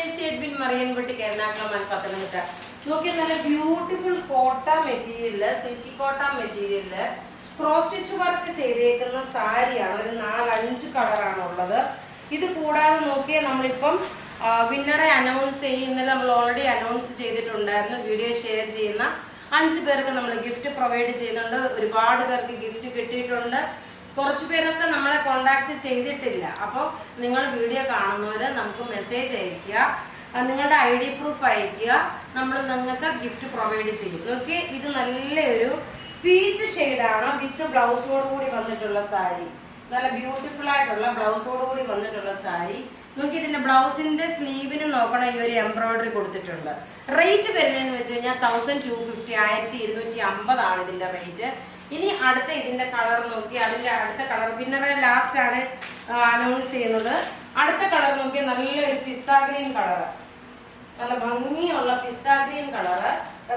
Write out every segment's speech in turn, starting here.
Mercy Edwin Mariyankutty Ernakulam Pathanamthitta. നോക്കിയാൽ നല്ല beautiful കോട്ട മെറ്റീരിയല്, സിൽക്കി കോട്ട മെറ്റീരിയല് ക്രോസ് സ്റ്റിച്ച് വർക്ക് ചെയ്തേക്കുന്ന സാരിയാണ്. ഒരു 4-5 കളറാണ് ഉള്ളത്. ഇത് കൂടാതെ നോക്കിയാൽ നമ്മളിപ്പം വിന്നറെ അനൗൺസ് ചെയ്യുന്നത് നമ്മൾ ഓൾറെഡി അനൗൺസ് ചെയ്തിട്ടുണ്ടായിരുന്നു. വീഡിയോ ഷെയർ ചെയ്യുന്ന 5 പേർക്ക് നമ്മൾ ഗിഫ്റ്റ് പ്രൊവൈഡ് ചെയ്യുന്നുണ്ട്. ഒരുപാട് പേർക്ക് ഗിഫ്റ്റ് കിട്ടിയിട്ടുണ്ട്. കുറച്ച് പേരൊക്കെ നമ്മളെ കോണ്ടാക്ട് ചെയ്തിട്ടില്ല. അപ്പോൾ നിങ്ങൾ വീഡിയോ കാണുന്നവർ നമുക്ക് മെസ്സേജ് അയയ്ക്കുക, നിങ്ങളുടെ ID പ്രൂഫ് അയയ്ക്കുക, നമ്മൾ നിങ്ങൾക്ക് ഗിഫ്റ്റ് പ്രൊവൈഡ് ചെയ്യും. ഓക്കെ, ഇത് നല്ലൊരു പീച്ച് ഷെയ്ഡാണ് വിത്ത് ബ്ലൗസോട് കൂടി വന്നിട്ടുള്ള സാരി. നല്ല ബ്യൂട്ടിഫുൾ ആയിട്ടുള്ള ബ്ലൗസോട് കൂടി വന്നിട്ടുള്ള സാരി. നോക്കി ഇതിന്റെ ബ്ലൗസിന്റെ സ്ലീവിന് നോക്കണം, ഈ ഒരു എംബ്രോയിഡറി കൊടുത്തിട്ടുണ്ട്. റേറ്റ് വരുന്നതെന്ന് വെച്ച് കഴിഞ്ഞാൽ 1250, 1250 ആണ് ഇതിന്റെ റേറ്റ്. ഇനി അടുത്ത ഇതിന്റെ കളർ നോക്കി, അതിന്റെ അടുത്ത കളർ വിന്നറെ ലാസ്റ്റ് ആണ് അനൗൺസ് ചെയ്യുന്നത്. അടുത്ത കളർ നോക്കിയാൽ നല്ലൊരു പിസ്താ ഗ്രീൻ കളർ, നല്ല ഭംഗിയുള്ള പിസ്താ ഗ്രീൻ കളറ്.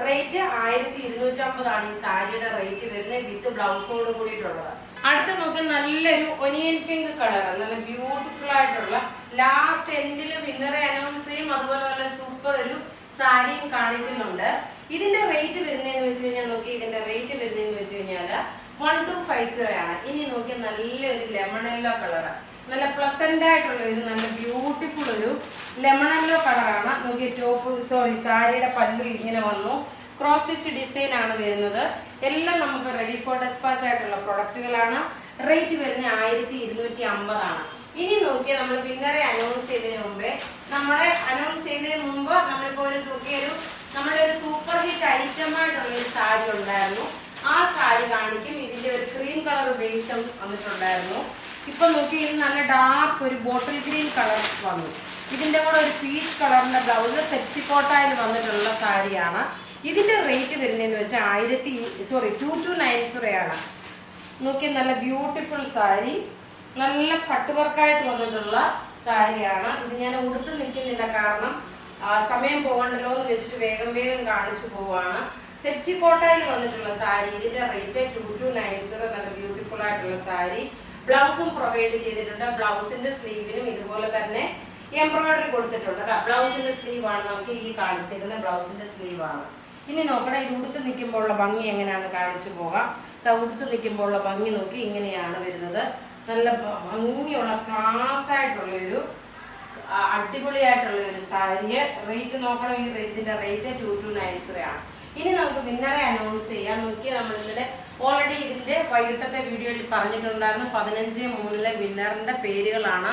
റേറ്റ് 1250 ആണ് ഈ സാരിയുടെ റേറ്റ് വരുന്നത് വിത്ത് ബ്ലൗസോട് കൂടിയിട്ടുള്ളത്. അടുത്ത നോക്കിയാൽ നല്ലൊരു ഒനിയൻ പിങ്ക് കളർ, നല്ല ബ്യൂട്ടിഫുൾ ആയിട്ടുള്ള ലാസ്റ്റ് എൻഡിൽ വിന്നറെ അനൗൺസ് ചെയ്യും. അതുപോലെ നല്ല സൂപ്പർ ഒരു സാരിയും കാണിക്കുന്നുണ്ട്. ഇതിന്റെ റേറ്റ് വരുന്നതെന്ന് വെച്ച് കഴിഞ്ഞാൽ നോക്കി, ഇതിന്റെ റേറ്റ് വരുന്നതെന്ന് വെച്ച് കഴിഞ്ഞാല് 1250 ആണ്. ഇനി നോക്കിയാൽ നല്ലൊരു ലെമൺ യെല്ലോ കളർ, നല്ല പ്ലസന്റ് ആയിട്ടുള്ള ഒരു നല്ല ബ്യൂട്ടിഫുൾ ഒരു ലെമൺ യെല്ലോ കളറാണ്. നോക്കി സാരിയുടെ പല്ലു ഇങ്ങനെ വന്നു. ക്രോസ് സ്റ്റിച്ച് ഡിസൈൻ ആണ് വരുന്നത്. എല്ലാം നമുക്ക് റെഡി ഫോർ ഡെസ്പാച്ച് ആയിട്ടുള്ള പ്രൊഡക്റ്റുകളാണ്. റേറ്റ് വരുന്നത് 1250 ആണ്. ഇനി നോക്കിയാൽ നമ്മൾ വിന്നറെ അനൗൺസ് ചെയ്തതിന് മുമ്പേ, നമ്മളിപ്പോ നമ്മുടെ ഒരു സൂപ്പർ ഹിറ്റ് ഐറ്റം ആയിട്ടുള്ള ഒരു സാരി ഉണ്ടായിരുന്നു. ആ സാരി കാണിക്കും. ഇതിന്റെ ഒരു ക്രീം കളർ ബേസ് വന്നിട്ടുണ്ടായിരുന്നു. ഇപ്പൊ നോക്കി, ഇത് നല്ല ഡാർക്ക് ഒരു ബോട്ടിൽ ഗ്രീൻ കളർ വന്നു. ഇതിന്റെ കൂടെ ഒരു പീച്ച് കളറിന്റെ ബ്ലൗസ് തെച്ചിക്കോട്ടയിൽ വന്നിട്ടുള്ള സാരിയാണ്. ഇതിന്റെ റേറ്റ് വരുന്നതെന്ന് വെച്ചാൽ 2290 ആണ്. നോക്കി, നല്ല ബ്യൂട്ടിഫുൾ സാരി, നല്ല കട്ട് വർക്കായിട്ട് വന്നിട്ടുള്ള സാരിയാണ്. ഇത് ഞാൻ ഉടുത്ത് നിൽക്കുന്നില്ല, കാരണം സമയം പോകണ്ടല്ലോ എന്ന് വെച്ചിട്ട് വേഗം കാണിച്ചു പോവാണ്. തെച്ചിക്കോട്ടയിൽ വന്നിട്ടുള്ള സാരി, ഇതിന്റെ റേറ്റ് 2290. നല്ല ബ്യൂട്ടിഫുൾ ആയിട്ടുള്ള സാരി. ബ്ലൗസും പ്രൊവൈഡ് ചെയ്തിട്ടുണ്ട്. ബ്ലൗസിന്റെ സ്ലീവിനും ഇതുപോലെ തന്നെ എംബ്രോയിഡറി കൊടുത്തിട്ടുണ്ട്. ബ്ലൗസിന്റെ സ്ലീവ് ആണ് നമുക്ക് ഈ കാണിച്ചിരുന്ന ബ്ലൗസിന്റെ സ്ലീവ് ആണ്. ഇനി നോക്കണം, ഇത് ഉടുത്ത് നിൽക്കുമ്പോൾ ഉള്ള ഭംഗി എങ്ങനെയാണെന്ന് കാണിച്ചു പോകാം. ഉടുത്ത് നിൽക്കുമ്പോൾ ഉള്ള ഭംഗി നോക്കി ഇങ്ങനെയാണ് വരുന്നത്. നല്ല ഭംഗിയുള്ള ക്ലാസ് ആയിട്ടുള്ള ഒരു അടിപൊളിയായിട്ടുള്ള ഒരു സാരി. റേറ്റ് നോക്കണം, ഈ ഇതിന്റെ റേറ്റ് 2290 ആണ്. ഇനി നമുക്ക് വിന്നറെ അനൗൺസ് ചെയ്യാം. നോക്കി, നമ്മൾ ഇന്നലെ ഓൾറെഡി ഇതിന്റെ വൈകിട്ടത്തെ വീഡിയോയിൽ പറഞ്ഞിട്ടുണ്ടായിരുന്നു. 15/3 വിന്നറിന്റെ പേരുകളാണ്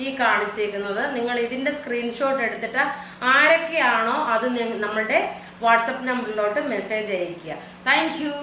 ഈ കാണിച്ചേക്കുന്നത്. നിങ്ങൾ ഇതിന്റെ സ്ക്രീൻഷോട്ട് എടുത്തിട്ട് ആരൊക്കെയാണോ അത് നമ്മളുടെ വാട്സപ്പ് നമ്പറിലോട്ട് മെസ്സേജ് അയക്കുക. Thank you.